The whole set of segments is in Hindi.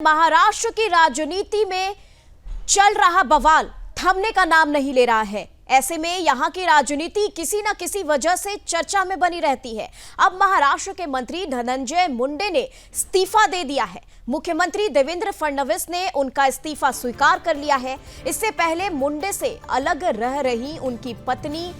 महाराष्ट्र की राजनीति में चल रहा बवाल थमने का नाम नहीं ले रहा है। ऐसे में यहां की राजनीति किसी न किसी वजह से चर्चा में बनी रहती है। अब महाराष्ट्र के मंत्री धनंजय मुंडे ने इस्तीफा दे दिया है। मुख्यमंत्री देवेंद्र फडणवीस ने उनका इस्तीफा स्वीकार कर लिया है। इससे पहले मुंडे से अलग रह रही उनकी पत्नी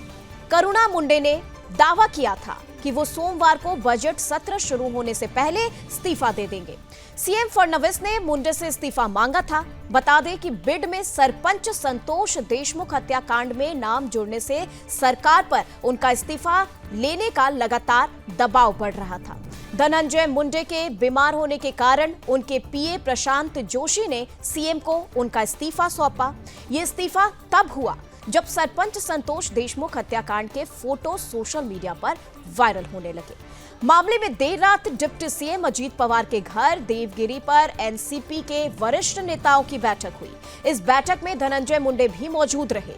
करुणा मुंडे ने दावा किया था कि वो सोमवार को बजट सत्र शुरू होने से पहले इस्तीफा दे देंगे। सीएम फडणवीस ने मुंडे से इस्तीफा मांगा था। बता दें कि बिड में सरपंच संतोष देशमुख हत्याकांड में नाम जुड़ने से सरकार पर उनका इस्तीफा लेने का लगातार दबाव बढ़ रहा था। धनंजय मुंडे के बीमार होने के कारण उनके पीए प्रशांत जोशी ने सीएम को उनका इस्तीफा सौंपा। ये इस्तीफा तब हुआ जब सरपंच संतोष देशमुख हत्याकांड के फोटो सोशल मीडिया पर वायरल होने लगे। मामले में देर रात डिप्टी सीएम अजीत पवार के घर देवगिरी पर एनसीपी के वरिष्ठ नेताओं की बैठक हुई। इस बैठक में धनंजय मुंडे भी मौजूद रहे।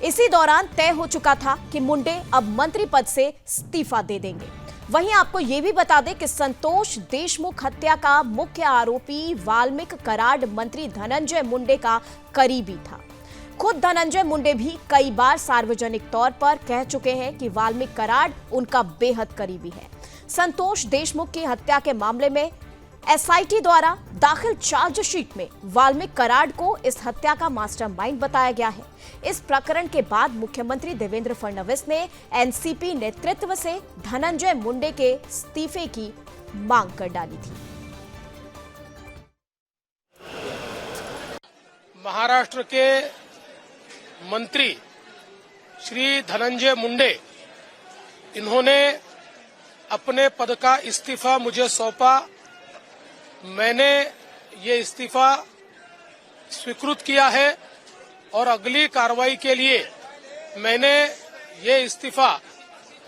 इसी दौरान तय हो चुका था कि मुंडे अब मंत्री पद से इस्तीफा दे देंगे। वहीं आपको यह भी बता दें कि संतोष देशमुख हत्या का मुख्य आरोपी वाल्मीकि कराड मंत्री धनंजय मुंडे का करीबी था। खुद धनंजय मुंडे भी कई बार सार्वजनिक तौर पर कह चुके हैं कि वाल्मीकि कराड उनका बेहद करीबी है। संतोष देशमुख की हत्या के मामले में एसआईटी द्वारा दाखिल चार्जशीट में वाल्मीकि कराड को इस हत्या का मास्टरमाइंड बताया गया है। इस प्रकरण के बाद मुख्यमंत्री देवेंद्र फडणवीस ने एनसीपी नेतृत्व से धनंजय मुंडे के इस्तीफे की मांग कर डाली थी। महाराष्ट्र के मंत्री श्री धनंजय मुंडे इन्होंने अपने पद का इस्तीफा मुझे सौंपा। मैंने ये इस्तीफा स्वीकृत किया है और अगली कार्रवाई के लिए मैंने ये इस्तीफा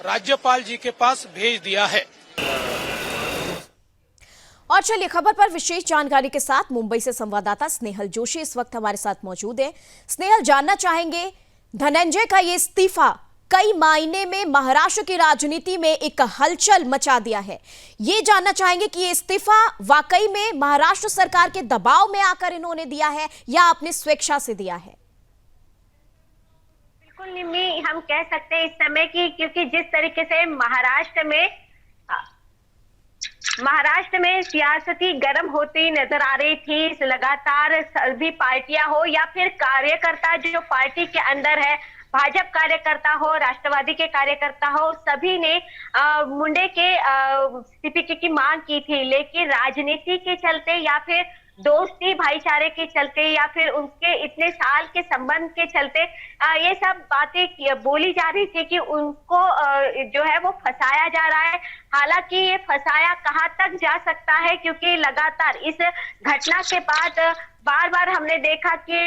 राज्यपाल जी के पास भेज दिया है। और चलिए खबर पर विशेष जानकारी के साथ मुंबई से संवाददाता स्नेहल जोशी इस वक्त हमारे साथ मौजूद है। स्नेहल, जानना चाहेंगे धनंजय का ये इस्तीफा कई मायने में महाराष्ट्र की राजनीति में एक हलचल मचा दिया है। ये जानना चाहेंगे कि ये इस्तीफा वाकई में महाराष्ट्र सरकार के दबाव में आकर इन्होंने दिया है या अपनी स्वेच्छा से दिया है? बिल्कुल निम्मी, हम कह सकते हैं इस समय की, क्योंकि जिस तरीके से महाराष्ट्र में सियासती गर्म होती नजर आ रही थी। लगातार सभी पार्टियां हो या फिर कार्यकर्ता जो पार्टी के अंदर है, भाजपा कार्यकर्ता हो, राष्ट्रवादी के कार्यकर्ता हो, सभी ने मुंडे के इस्तीफे की मांग की थी। लेकिन राजनीति के चलते या फिर दोस्ती भाईचारे के चलते या फिर उनके इतने साल के संबंध के चलते ये सब बातें बोली जा रही थी कि उनको जो है वो फंसाया जा रहा है। हालांकि ये फंसाया कहां तक जा सकता है, क्योंकि लगातार इस घटना के बाद बार बार हमने देखा कि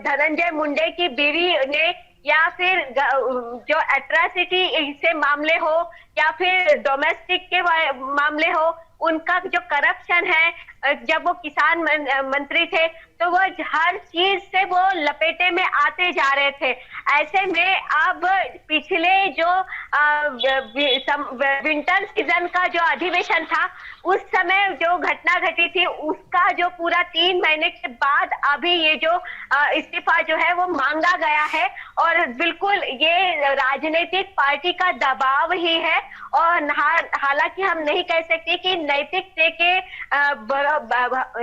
धनंजय मुंडे की बीवी ने या फिर जो एट्रॉसिटी से मामले हो या फिर डोमेस्टिक के मामले हो, उनका जो करप्शन है, जब वो किसान मंत्री थे तो वो हर चीज से वो लपेटे में आते जा रहे थे। ऐसे में अब पिछले जो विंटर सीजन का जो अधिवेशन था, उस समय जो घटना घटी थी, उसका जो पूरा 3 महीने के बाद अभी ये जो इस्तीफा जो है वो मांगा गया है। और बिल्कुल ये राजनीतिक पार्टी का दबाव ही है। और हालांकि हम नहीं कह सकते कि नैतिकता के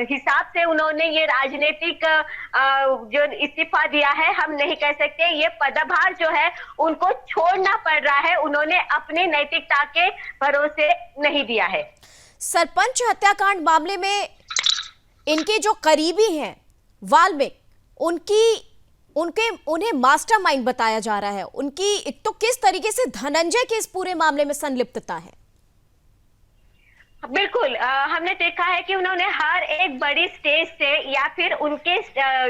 हिसाब से उन्होंने ये राजनीतिक जो इस्तीफा दिया है, हम नहीं कह सकते। ये पदभार जो है उनको छोड़ना पड़ रहा है, उन्होंने अपनी नैतिकता के भरोसे नहीं दिया है। सरपंच हत्याकांड मामले में इनके जो करीबी हैं वाल्मीकि, उन्हें मास्टरमाइंड बताया जा रहा है। उनकी तो किस तरीके से धनंजय के इस पूरे मामले में संलिप्तता है? बिल्कुल, हमने देखा है कि उन्होंने हर एक बड़ी स्टेज से या फिर उनके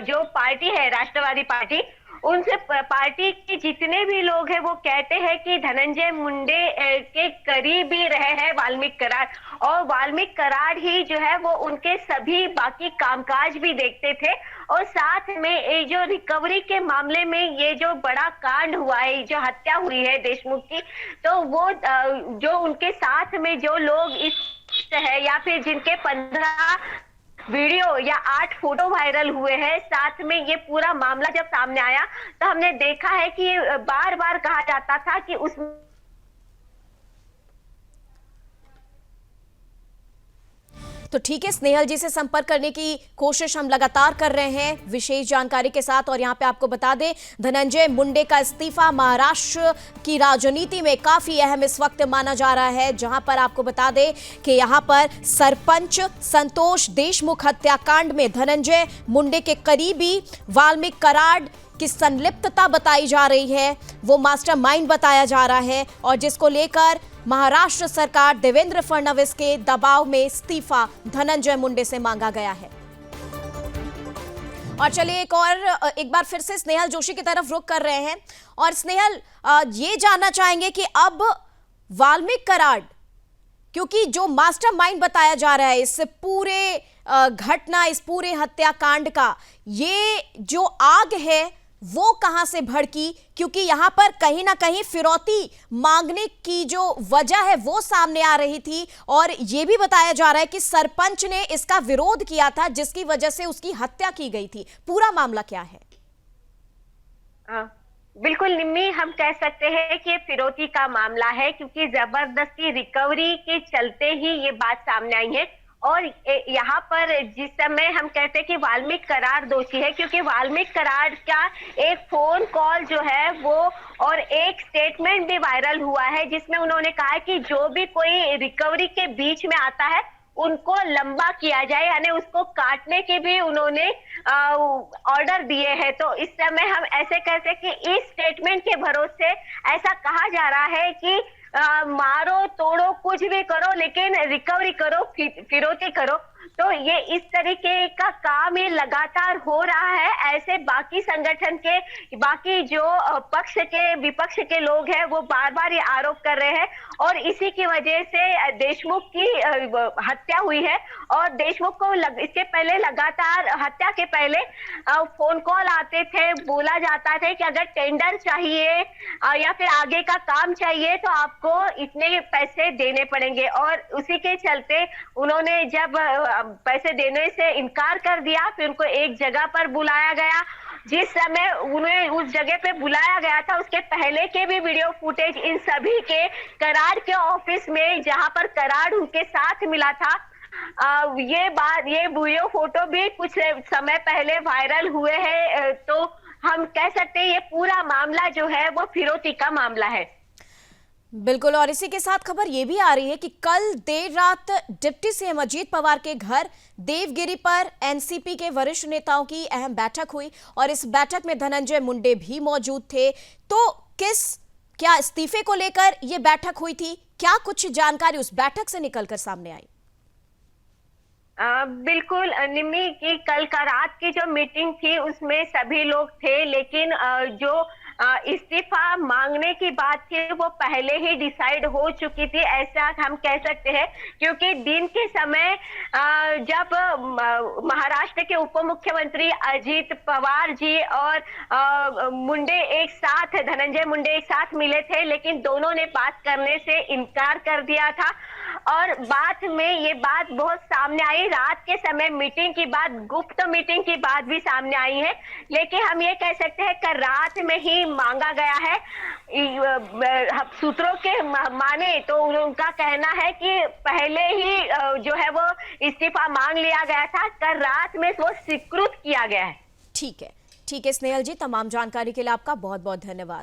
जो पार्टी है राष्ट्रवादी पार्टी, उनसे पार्टी के जितने भी लोग हैं वो कहते हैं कि धनंजय मुंडे के करीब ही रहे हैं वाल्मीकि कराड, और वाल्मीकि कराड ही जो है वो उनके सभी बाकी कामकाज भी देखते थे। और साथ में ये जो रिकवरी के मामले में ये जो बड़ा कांड हुआ है, जो हत्या हुई है देशमुख की, तो वो जो उनके साथ में जो लोग इस है या फिर जिनके 15 वीडियो या 8 फोटो वायरल हुए हैं। साथ में ये पूरा मामला जब सामने आया तो हमने देखा है कि बार बार कहा जाता था कि उस तो ठीक है, स्नेहल जी से संपर्क करने की कोशिश हम लगातार कर रहे हैं विशेष जानकारी के साथ। और यहां पे आपको बता दें, धनंजय मुंडे का इस्तीफा महाराष्ट्र की राजनीति में काफी अहम इस वक्त माना जा रहा है, जहां पर आपको बता दें कि यहां पर सरपंच संतोष देशमुख हत्याकांड में धनंजय मुंडे के करीबी वाल्मीकि कराड की संलिप्तता बताई जा रही है, वो मास्टरमाइंड बताया जा रहा है, और जिसको लेकर महाराष्ट्र सरकार देवेंद्र फडणवीस के दबाव में इस्तीफा धनंजय मुंडे से मांगा गया है। और चलिए एक बार फिर से स्नेहल जोशी की तरफ रुख कर रहे हैं, और स्नेहल ये जानना चाहेंगे कि अब वाल्मीकि कराड, क्योंकि जो मास्टरमाइंड बताया जा रहा है इस पूरे घटना, इस पूरे हत्याकांड का, ये जो आग है वो कहां से भड़की? क्योंकि यहां पर कहीं ना कहीं फिरौती मांगने की जो वजह है वो सामने आ रही थी, और ये भी बताया जा रहा है कि सरपंच ने इसका विरोध किया था, जिसकी वजह से उसकी हत्या की गई थी। पूरा मामला क्या है? बिल्कुल निम्मी, हम कह सकते हैं कि फिरौती का मामला है, क्योंकि जबरदस्ती रिकवरी के चलते ही ये बात सामने आई है। और यहाँ पर जिस समय हम कहते हैं कि वाल्मीकि कराड दोषी है, क्योंकि वाल्मीकि कराड का एक फोन कॉल जो है वो और एक स्टेटमेंट भी वायरल हुआ है, जिसमें उन्होंने कहा है कि जो भी कोई रिकवरी के बीच में आता है उनको लंबा किया जाए, यानी उसको काटने के भी उन्होंने ऑर्डर दिए हैं। तो इस समय हम ऐसे कहते हैं कि इस स्टेटमेंट के भरोसे ऐसा कहा जा रहा है कि मारो तोड़ो कुछ भी करो, लेकिन रिकवरी करो, फिरौती करो। तो ये इस तरीके का काम ये लगातार हो रहा है। ऐसे बाकी संगठन के बाकी जो पक्ष के विपक्ष के लोग हैं वो बार बार ये आरोप कर रहे हैं, और इसी की वजह से देशमुख की हत्या हुई है। और देशमुख को इसके पहले लगातार हत्या के पहले फोन कॉल आते थे, बोला जाता था कि अगर टेंडर चाहिए या फिर आगे का काम चाहिए तो आपको इतने पैसे देने पड़ेंगे। और उसी के चलते उन्होंने जब पैसे देने से इनकार कर दिया, फिर उनको एक जगह पर बुलाया गया। जिस समय उन्हें उस जगह पे बुलाया गया था उसके पहले के भी वीडियो फुटेज इन सभी के कराड के ऑफिस में, जहां पर कराड उनके साथ मिला था, ये वीडियो फोटो भी कुछ समय पहले वायरल हुए हैं। तो हम कह सकते हैं ये पूरा मामला जो है वो फिरौती का मामला है। बिल्कुल, और इसी के साथ खबर यह भी आ रही है कि कल देर रात डिप्टी सीएम अजीत पवार के घर देवगिरी पर एनसीपी के वरिष्ठ नेताओं की अहम बैठक हुई, और इस बैठक में धनंजय मुंडे भी मौजूद थे। तो क्या इस्तीफे को लेकर यह बैठक हुई थी? क्या कुछ जानकारी उस बैठक से निकलकर सामने आई? बिल्कुल निम्मी, की कल का रात की जो मीटिंग थी उसमें सभी लोग थे, लेकिन जो इस्तीफा मांगने की बात थी वो पहले ही डिसाइड हो चुकी थी, ऐसा हम कह सकते हैं। क्योंकि दिन के समय जब महाराष्ट्र के उप मुख्यमंत्री अजीत पवार जी और मुंडे एक साथ, धनंजय मुंडे एक साथ मिले थे, लेकिन दोनों ने बात करने से इनकार कर दिया था। और बात में ये बात बहुत सामने आई, रात के समय मीटिंग की बात, गुप्त मीटिंग की बात भी सामने आई है। लेकिन हम ये कह सकते हैं कि रात में ही मांगा गया है। सूत्रों के माने तो उनका कहना है कि पहले ही जो है वो इस्तीफा मांग लिया गया था, कल रात में वो स्वीकृत किया गया है। ठीक है स्नेहल जी, तमाम जानकारी के लिए आपका बहुत बहुत धन्यवाद।